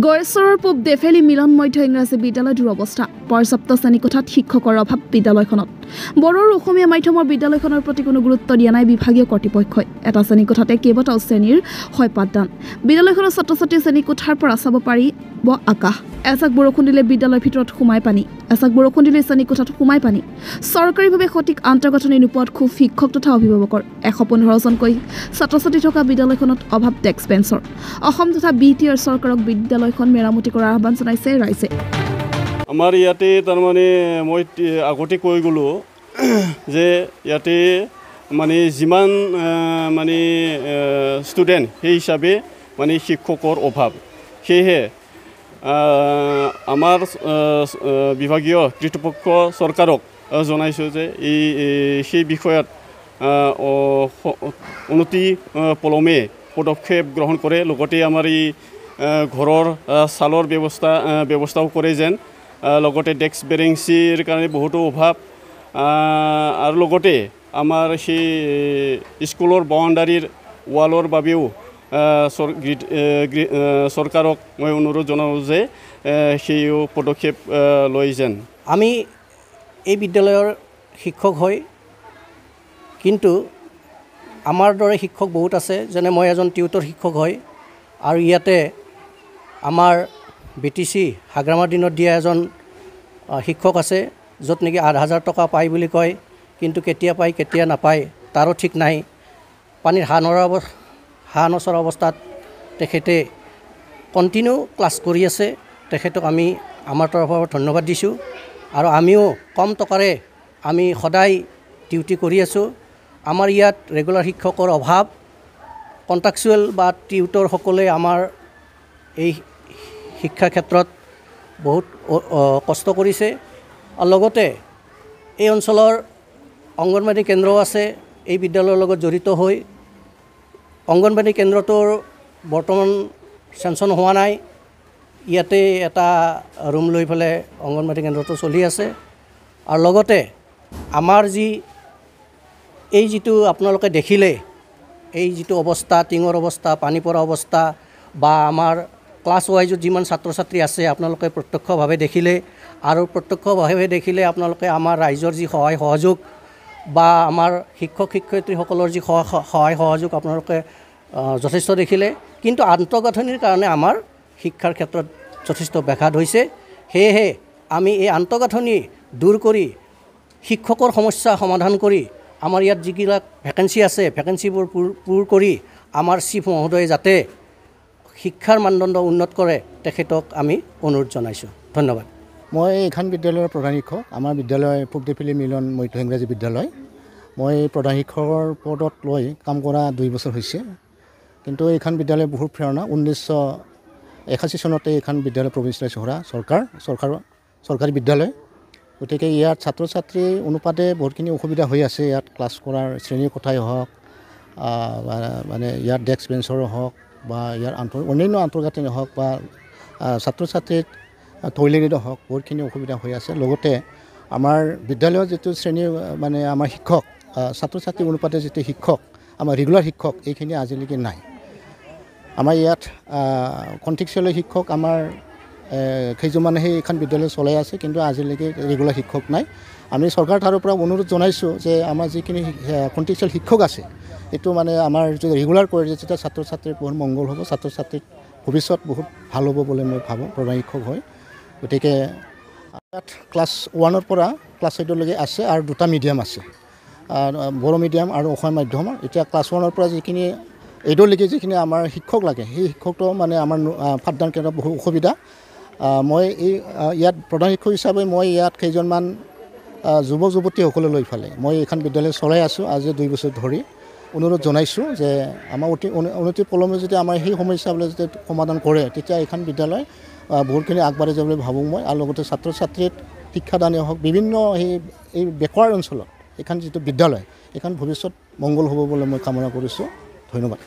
গড়েশ্বৰৰ পূব ডেফেলি মিলন মধ্য ইংৰাজী বিদ্যালয় দুৰৱস্থা পৰ্যাপ্ত শ্ৰেণীকোঠাত শিক্ষকৰ অভাৱ বিদ্যালয়খনত বড়ো আৰু অসমীয়া মাধ্যমৰ বিদ্যালয়খনৰ প্ৰতি কোনো গুৰুত্ব দিয়া নাই বিভাগীয় কৰ্তৃপক্ষই এটা শ্ৰেণীকোঠাতে কেইবাটাও শ্ৰেণীৰ হয় পাঠদান বিদ্যালয়খনৰ ছাত্ৰ-ছাত্ৰী শ্ৰেণীকোঠাৰ পৰা চাব পাৰি আকাশ এজাক বৰষুণ দিলে বিদ্যালয়ৰ ভিতৰত সোমাই পানী এজাক বৰষুণ দিলে শ্ৰেণীকোঠাত সোমাই পানী চৰকাৰীভাৱে সঠিক আন্তঃগাঁথনি নোপোৱাত খুব শিক্ষক তথা অভিভাৱকৰ ১১৫ জনকৈ ছাত্ৰ-ছাত্ৰী থকা বিদ্যালয়খনত অভাৱ ডেস্ক বেঞ্চৰ অসম তথা বিটিআৰ চৰকাৰক বিদ্যালয়খন মেৰামতি কৰাৰ আহ্বান জনাইছে ৰাইজে আমাৰ ইয়াতে তাৰমানে মই আগতে কৈ গ'লো যে ইয়াতে মানে যিমান মানে ষ্টুডেণ্ট সেই হিচাপে মানে শিক্ষকৰ অভাৱ সেয়েহে আমাৰ বিভাগীয় কৰ্তৃপক্ষ চৰকাৰক জনাইছোঁ যে সেই বিষয়ত অনতি পলমে পদক্ষেপ গ্ৰহণ কৰে লগতে আমাৰ এই ঘৰৰ চালৰ ব্যৱস্থাও কৰে যেন লগতে ডেস্ক বেৰেঞ্চিৰ কাৰণে বহুতো অভাৱ আৰু লগতে আমাৰ সেই স্কুলৰ বাউণ্ডাৰীৰ ৱালৰ বাবেও চৰকাৰক মই অনুৰোধ জনাওঁ যে সেই পদক্ষেপ লয় যেন আমি এই বিদ্যালয়ৰ শিক্ষক হয় কিন্তু আমাৰ দৰে শিক্ষক বহুত আছে যেনে মই এজন টিউটৰ শিক্ষক হয় আৰু ইয়াতে আমাৰ বিটিচি হাগ্ৰামাৰ দিনত দিয়া এজন শিক্ষক আছে য'ত নেকি ৮,০০০ টকা পায় বুলি কয় কিন্তু কেতিয়া পায় কেতিয়া নাপায় তাৰো ঠিক নাই পানীৰ হাঁহ নচৰা অৱস্থাত তেখেতে কণ্টিনিউ ক্লাছ কৰি আছে তেখেতক আমি আমাৰ তৰফৰ পৰা ধন্যবাদ দিছোঁ আৰু আমিও কম টকাৰে আমি সদায় ডিউটি কৰি আছোঁ আমাৰ ইয়াত ৰেগুলাৰ শিক্ষকৰ অভাৱ কণ্ট্ৰাকচুৱেল বা টিউটৰসকলে আমাৰ এই শিক্ষা ক্ষেত্ৰত বহুত কষ্ট কৰিছে আৰু লগতে এই অঞ্চলৰ অংগনবাড়ী কেন্দ্ৰও আছে এই বিদ্যালয়ৰ লগত জড়িত হৈ অংগনবাড়ী কেন্দ্ৰটোৰ বৰ্তমান চেংচন হোৱা নাই ইয়াতে এটা ৰুম লৈ পেলাই অংগনবাড়ী কেন্দ্ৰটো চলি আছে আৰু লগতে আমাৰ এই যিটো আপোনালোকে দেখিলে এই যিটো অৱস্থা টিঙৰ অৱস্থা পানী পৰা অৱস্থা বা আমাৰ ক্লাছ ৱাইজত যিমান ছাত্ৰ ছাত্ৰী আছে আপোনালোকে প্ৰত্যক্ষভাৱে দেখিলে আৰু প্ৰত্যক্ষভাৱে দেখিলে আপোনালোকে আমাৰ ৰাইজৰ যি সহায় সহযোগ বা আমাৰ শিক্ষক শিক্ষয়িত্ৰীসকলৰ যি সহায় সহযোগ আপোনালোকে যথেষ্ট দেখিলে কিন্তু আন্তঃগাঁথনিৰ কাৰণে আমাৰ শিক্ষাৰ ক্ষেত্ৰত যথেষ্ট ব্যাঘাত হৈছে সেয়েহে আমি এই আন্তঃগাঁথনি দূৰ কৰি শিক্ষকৰ সমস্যা সমাধান কৰি আমাৰ ইয়াত যিবিলাক ভেকেঞ্চি আছে ভেকেঞ্চিবোৰ পূৰ কৰি আমাৰ চিফ মহোদয়ে যাতে শিক্ষাৰ মানদণ্ড উন্নত কৰে তেখেতক আমি অনুৰোধ জনাইছোঁ ধন্যবাদ মই এইখন বিদ্যালয়ৰ প্ৰধান শিক্ষক আমাৰ বিদ্যালয় পূব ডেফেলি মিলন মধ্য ইংৰাজী বিদ্যালয় মই প্ৰধান শিক্ষকৰ পদত লৈ কাম কৰা 2 বছৰ হৈছে কিন্তু এইখন বিদ্যালয় বহুত প্ৰেৰণা 1981 চনতে এইখন বিদ্যালয় প্ৰৱেশ লৈছে চৰকাৰী বিদ্যালয় গতিকে ইয়াত ছাত্ৰ ছাত্ৰী অনুপাতে বহুতখিনি অসুবিধা হৈ আছে ইয়াত ক্লাছ কৰাৰ শ্ৰেণীৰ কথাই হওক মানে ইয়াত ডেস্ক বেঞ্চৰো হওক বা ইয়াৰ অন্যান্য আন্তঃগাঁথনি হওক বা ছাত্ৰ ছাত্ৰীৰ টয়লেটৰ হওক বহুতখিনি অসুবিধা হৈ আছে লগতে আমাৰ বিদ্যালয়ৰ যিটো শ্ৰেণীৰ মানে আমাৰ শিক্ষক ছাত্ৰ ছাত্ৰী অনুপাতে যিটো শিক্ষক আমাৰ ৰেগুলাৰ শিক্ষক এইখিনি আজিলৈকে নাই আমাৰ ইয়াত কণ্ট্ৰেকচুৱেল শিক্ষক আমাৰ কেইজনমানেহে এইখন বিদ্যালয় চলাই আছে কিন্তু আজিলৈকে ৰেগুলাৰ শিক্ষক নাই আমি চৰকাৰৰ ফালৰ পৰা অনুৰোধ জনাইছোঁ যে আমাৰ যিখিনি কণ্ট্ৰেকচুৱেল শিক্ষক আছে এইটো মানে আমাৰ যদি ৰেগুলাৰ কৰে তেতিয়া ছাত্ৰ ছাত্ৰীৰ বহুত মংগল হ'ব ছাত্ৰ ছাত্ৰীৰ ভৱিষ্যত বহুত ভাল হ'ব বুলি মই ভাবোঁ প্ৰধান শিক্ষক হয় গতিকে ইয়াত ক্লাছ 1ৰ পৰা ক্লাছ 8লৈকে আছে আৰু 2টা মিডিয়াম আছে বড়ো মিডিয়াম আৰু অসমীয়া মাধ্যমৰ এতিয়া ক্লাছ 1ৰ পৰা যিখিনি 8লৈকে যিখিনি আমাৰ শিক্ষক লাগে সেই শিক্ষকটো মানে আমাৰ পাঠদান কেন্দ্ৰত বহু অসুবিধা মই ইয়াত প্ৰধান শিক্ষক হিচাপে মই ইয়াত কেইজনমান যুৱক যুৱতীসকললৈ লৈ পেলাই মই এইখন বিদ্যালয় চলাই আছোঁ আজি 2 বছৰ ধৰি অনুৰোধ জনাইছোঁ যে আমাৰ অতি পলমে যদি আমাৰ সেই সমস্যাবিলাক যদি সমাধান কৰে তেতিয়া এইখন বিদ্যালয় বহুতখিনি আগবাঢ়ি যাবলৈ ভাবোঁ মই আৰু লগতে ছাত্ৰ ছাত্ৰীৰ শিক্ষাদানেই হওক বিভিন্ন এই বেকৱাৰ অঞ্চলত এইখন যিটো বিদ্যালয় এইখন ভৱিষ্যত মংগল হ'ব বুলি মই কামনা কৰিছোঁ ধন্যবাদ